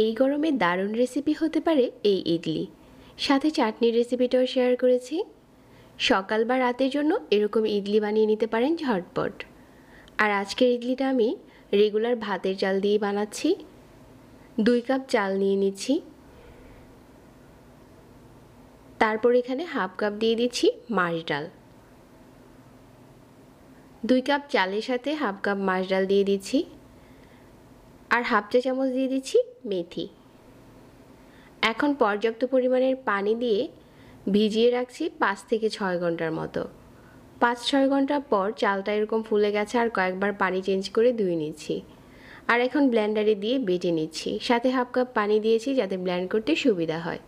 এই গরমে দারুণ রেসিপি হতে পারে এই ইডলি। সাথে চাটনির রেসিপিটাও শেয়ার করেছি। সকাল বা রাতের জন্য এরকম ইডলি বানিয়ে নিতে পারেন ঝটপট। আর আজকের ইডলিটা আমি রেগুলার ভাতের চাল দিয়ে বানাচ্ছি। 2 কাপ চাল নিয়ে নিচ্ছি। তারপর এখানে হাফ কাপ দিয়ে দিচ্ছি মাস ডাল। 2 কাপ চালের সাথে হাফ কাপ মাস ডাল দিয়ে দিচ্ছি। আর হাফ চা চামচ দিয়ে দিচ্ছি মেথি। এখন পর্যাপ্ত পরিমাণের পানি দিয়ে ভিজিয়ে রাখছি 5 থেকে 6 ঘন্টার মতো। 5-6 ঘন্টা পর চালটা এরকম ফুলে গেছে আর কয়েকবার পানি চেঞ্জ করে ধুয়ে নিচ্ছি। আর এখন ব্লেন্ডারে দিয়ে বেটে নিচ্ছি। সাথে হাফ কাপ পানি দিয়েছি যাতে ব্লেন্ড করতে সুবিধা হয়।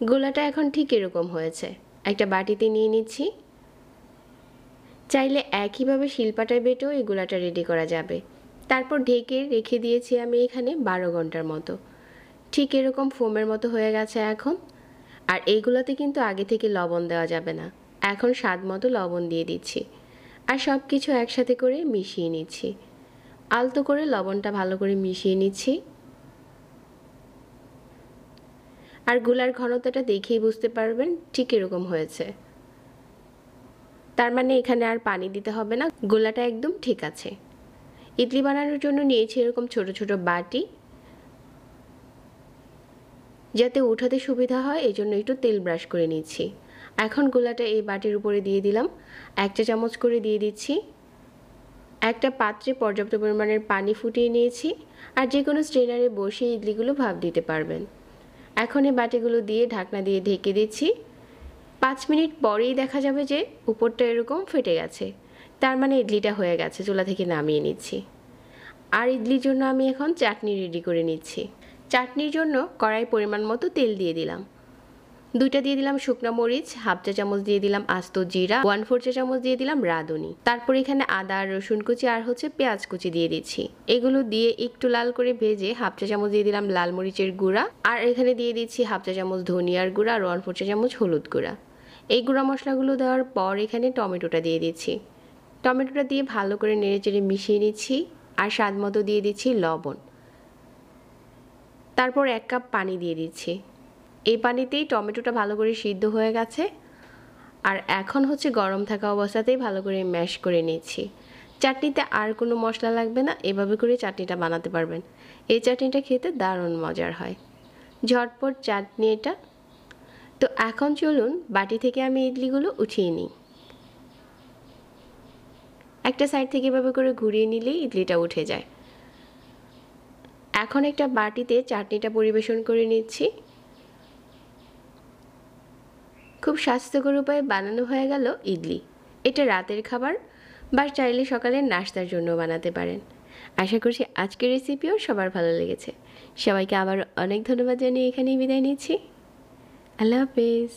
গোলাটা এখন ঠিক এরকম হয়েছে। একটা বাটিতে নিয়ে নিচ্ছি। চাইলে একইভাবে শিলপাটায় বেটেও এই গোলাটা রেডি করা যাবে। তারপর ঢেকে রেখে দিয়েছি আমি এখানে 12 ঘন্টার মতো। ঠিক এরকম ফোমের মতো হয়ে গেছে এখন। আর এইগুলোতে কিন্তু আগে থেকে লবণ দেওয়া যাবে না। এখন স্বাদ মতো লবণ দিয়ে দিচ্ছি। আর সব কিছু একসাথে করে মিশিয়ে নিচ্ছি। আলতো করে লবণটা ভালো করে মিশিয়ে নিচ্ছি। আর গোলার ঘনত্বটা দেখেই বুঝতে পারবেন ঠিক এরকম হয়েছে। তার মানে এখানে আর পানি দিতে হবে না, গোলাটা একদম ঠিক আছে। ইডলি বানানোর জন্য নিয়েছি এরকম ছোট ছোট বাটি, যাতে উঠাতে সুবিধা হয় এজন্য একটু তেল ব্রাশ করে নিচ্ছি। এখন গোলাটা এই বাটির উপরে দিয়ে দিলাম। 1 চা চামচ করে দিয়ে দিচ্ছি। একটা পাত্রে পর্যাপ্ত পরিমাণের পানি ফুটিয়ে নিয়েছি। আর যে কোনো স্ট্রেনারে বসে ইডলিগুলো ভাপ দিতে পারবেন। এখন এই বাটিগুলো দিয়ে ঢাকনা দিয়ে ঢেকে দিচ্ছি। 5 মিনিট পরেই দেখা যাবে যে উপরটা এরকম ফেটে গেছে। তার মানে ইডলিটা হয়ে গেছে। চুলা থেকে নামিয়ে নিচ্ছি। আর ইডলির জন্য আমি এখন চাটনি রেডি করে নিচ্ছি। চাটনির জন্য কড়াই পরিমাণ মতো তেল দিয়ে দিলাম। 2টা দিয়ে দিলাম শুকনো মরিচ, হাফ চা চামচ দিয়ে দিলাম আস্ত জিরা, 1/4 চা চামচ দিয়ে দিলাম রাঁধুনি। তারপর এখানে আদা আর রসুন কুচি আর পেঁয়াজ কুচি দিয়ে দিচ্ছি। এগুলো দিয়ে একটু লাল করে ভেজে হাফ চা চামচ দিয়ে দিলাম লাল মরিচের গুঁড়া। আর এখানে দিয়ে দিচ্ছি হাফ চা চামচ ধনিয়ার গুঁড়া আর 1/4 চা চামচ হলুদ গুঁড়া। এই গুঁড়া মশলাগুলো দেওয়ার পর এখানে টমেটোটা দিয়ে দিচ্ছি। টমেটোটা দিয়ে ভালো করে নেড়েচেড়ে মিশিয়ে নিচ্ছি। আর স্বাদ মতো দিয়ে দিচ্ছি লবণ। তারপর 1 কাপ পানি দিয়ে দিচ্ছি। এই পানিতেই টমেটোটা ভালো করে সিদ্ধ হয়ে গেছে। আর এখন গরম থাকা অবস্থাতেই ভালো করে ম্যাশ করে নিচ্ছি। চাটনিতে আর কোনো মশলা লাগবে না, এভাবে করে চাটনিটা বানাতে পারবেন। এই চাটনিটা খেতে দারুণ মজার হয়। ঝটপট চাটনি এটা। তো এখন চলুন বাটি থেকে আমি ইডলিগুলো উঠিয়ে নিই। একটা সাইড থেকে এভাবে করে ঘুরিয়ে নিলেই ইডলিটা উঠে যায়। এখন একটা বাটিতে চাটনিটা পরিবেশন করে নিচ্ছি। খুব স্বাস্থ্যকর উপায়ে বানানো হয়ে গেল ইডলি। এটা রাতের খাবার বা চাইলে সকালের নাস্তার জন্য বানাতে পারেন। আশা করছি আজকের রেসিপিও সবার ভালো লেগেছে। সবাইকে আবার অনেক ধন্যবাদ জানিয়ে এখানেই বিদায় নিচ্ছি। আল্লাহ হাফেজ।